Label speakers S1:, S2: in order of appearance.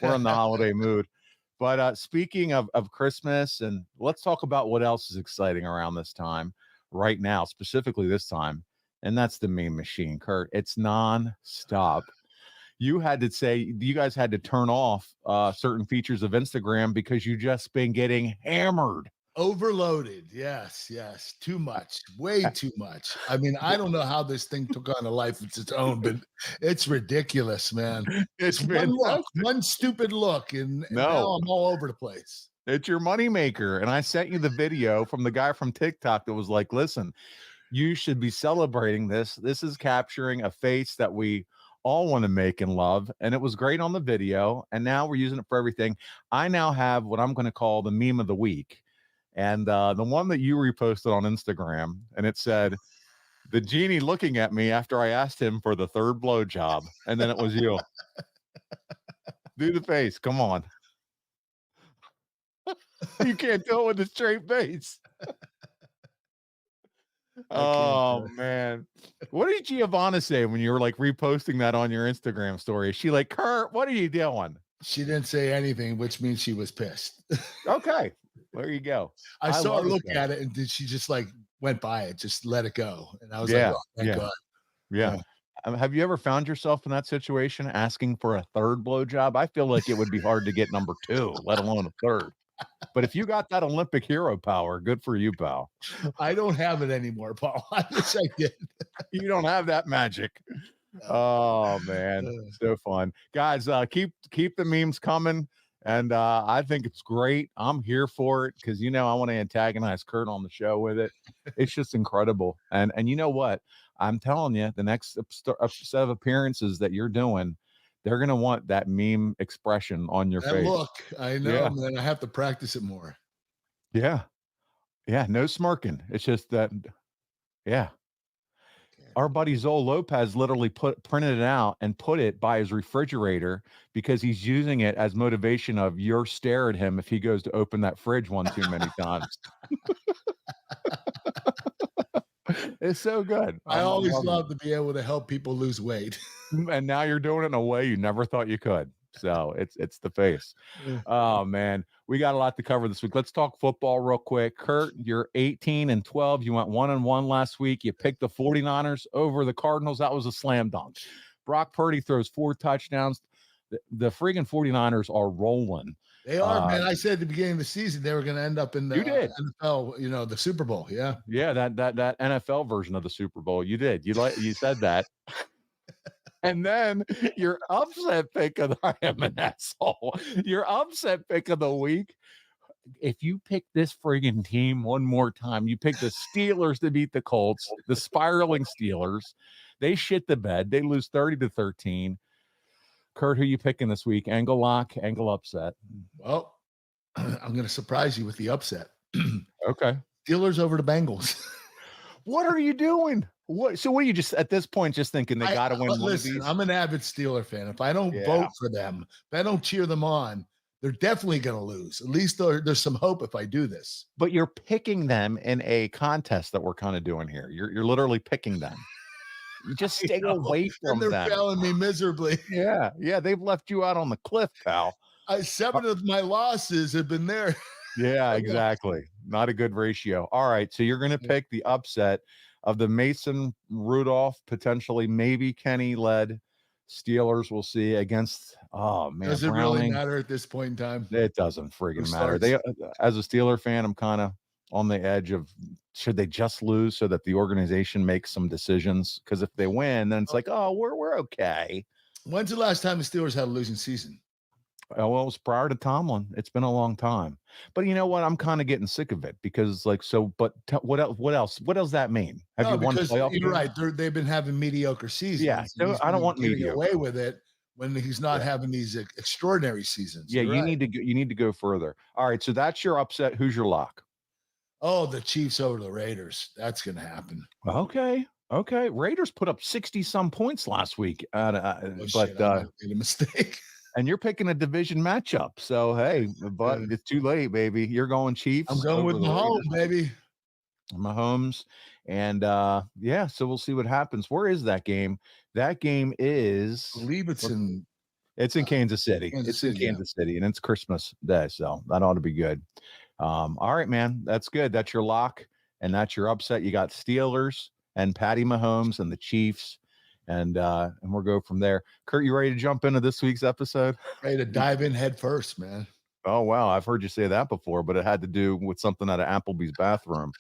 S1: We're in the holiday mood. But speaking of Christmas, and let's talk about what else is exciting around this time right now, specifically this time, and that's the meme machine, Kurt. It's nonstop. You guys had to turn off certain features of Instagram because you just been getting hammered.
S2: Overloaded. Yes. Too much. Way too much. I mean, I don't know how this thing took on a life of its own, but it's ridiculous, man.
S1: It's
S2: One look,
S1: fantastic.
S2: one stupid look, and now
S1: No,
S2: I'm all over the place.
S1: it's your moneymaker. And I sent you the video from the guy from TikTok that was like, listen, you should be celebrating this. This is capturing a face that we all want to make and love. And it was great on the video. And now we're using it for everything. I now have what I'm going to call the meme of the week. And the one that you reposted on Instagram, and it said, the genie looking at me after I asked him for the third blowjob. And then it was you. Do the face. Come on. You can't do it with a straight face. Oh man. What did Giovanna say when you were like reposting that on your Instagram story? Is she like, Kurt, what are you doing?
S2: She didn't say anything, which means she was pissed.
S1: Okay. There you go.
S2: I saw her look
S1: that.
S2: at it, and did she just like went by it, just let it go. And I was
S1: Yeah,
S2: like, oh, thank God.
S1: Yeah. Have you ever found yourself in that situation asking for a third blowjob? I feel like it would be hard to get number 2, let alone a third. But if you got that Olympic hero power, good for you, pal.
S2: I don't have it anymore, Paul. I wish I did.
S1: You don't have that magic. Oh man, so fun. Guys, keep the memes coming. And I think it's great. I'm here for it because I want to antagonize Kurt on the show with it. It's just incredible. And you know what? I'm telling you, the next set of appearances that you're doing, they're gonna want that meme expression on your face.
S2: Look, I know, man. I have to practice it more.
S1: Yeah, no smirking. It's just that, yeah. Our buddy Zoe Lopez literally printed it out and put it by his refrigerator because he's using it as motivation of your stare at him if he goes to open that fridge one too many times. It's so good.
S2: I always love to be able to help people lose weight.
S1: And now you're doing it in a way you never thought you could. So it's the face. Oh man, we got a lot to cover this week. Let's talk football real quick. Kurt, you're 18-12. You went 1-1 last week. You picked the 49ers over the Cardinals. That was a slam dunk. Brock Purdy throws 4 touchdowns. The friggin' 49ers are rolling.
S2: They are, man. I said at the beginning of the season they were going to end up in the NFL, the Super Bowl. Yeah,
S1: that NFL version of the Super Bowl. You did. You said that. And then your upset pick of I am an asshole. Your upset pick of the week. If you pick this friggin' team one more time, you pick the Steelers to beat the Colts, the spiraling Steelers. They shit the bed. They lose 30-13. Kurt, who you picking this week? Angle lock, angle upset.
S2: Well, I'm going to surprise you with the upset.
S1: Okay.
S2: Steelers over the Bengals.
S1: What are you doing? So what are you just at this point just thinking they got to win one
S2: listen,
S1: of these?
S2: I'm an avid Steeler fan. If I don't vote for them, if I don't cheer them on, they're definitely going to lose. At least there's some hope if I do this.
S1: But you're picking them in a contest that we're kind of doing here. You're literally picking them. You just stay away from them.
S2: They're failing me miserably.
S1: Yeah, they've left you out on the cliff, pal.
S2: 7 of my losses have been there.
S1: Yeah, exactly. Not a good ratio. All right, so you're going to pick the upset of the Mason Rudolph, potentially maybe Kenny-led Steelers. We'll see against. Oh man,
S2: does it really matter at this point in time?
S1: It doesn't friggin' matter. As a Steeler fan, I'm kind of on the edge of should they just lose so that the organization makes some decisions? Because if they win, then it's like, oh, we're okay.
S2: When's the last time the Steelers had a losing season?
S1: Well, it was prior to Tomlin. It's been a long time. But you know what? I'm kind of getting sick of it because, like, so. But what else? What does that mean? Have you won playoff?
S2: You're right. They've been having mediocre seasons.
S1: Yeah, so I don't want mediocre.
S2: Away with it when he's not having these extraordinary seasons.
S1: Yeah, you need to go further. All right, so that's your upset. Who's your lock?
S2: Oh, the Chiefs over the Raiders. That's going to happen.
S1: Okay. Raiders put up 60-some points last week, but
S2: I made a mistake.
S1: And you're picking a division matchup. So, hey, but it's too late, baby. You're going Chiefs.
S2: I'm going with Mahomes, baby.
S1: Mahomes. And, so we'll see what happens. Where is that game? That game is.
S2: I believe it's in.
S1: It's in Kansas City.
S2: Kansas
S1: It's in
S2: City, yeah.
S1: Kansas City, and it's Christmas Day, so that ought to be good. All right, man. That's good. That's your lock, and that's your upset. You got Steelers and Patty Mahomes and the Chiefs, and we'll go from there. Kurt, you ready to jump into this week's episode?
S2: Ready to dive in head first, man.
S1: Oh wow, I've heard you say that before, but it had to do with something at an Applebee's bathroom.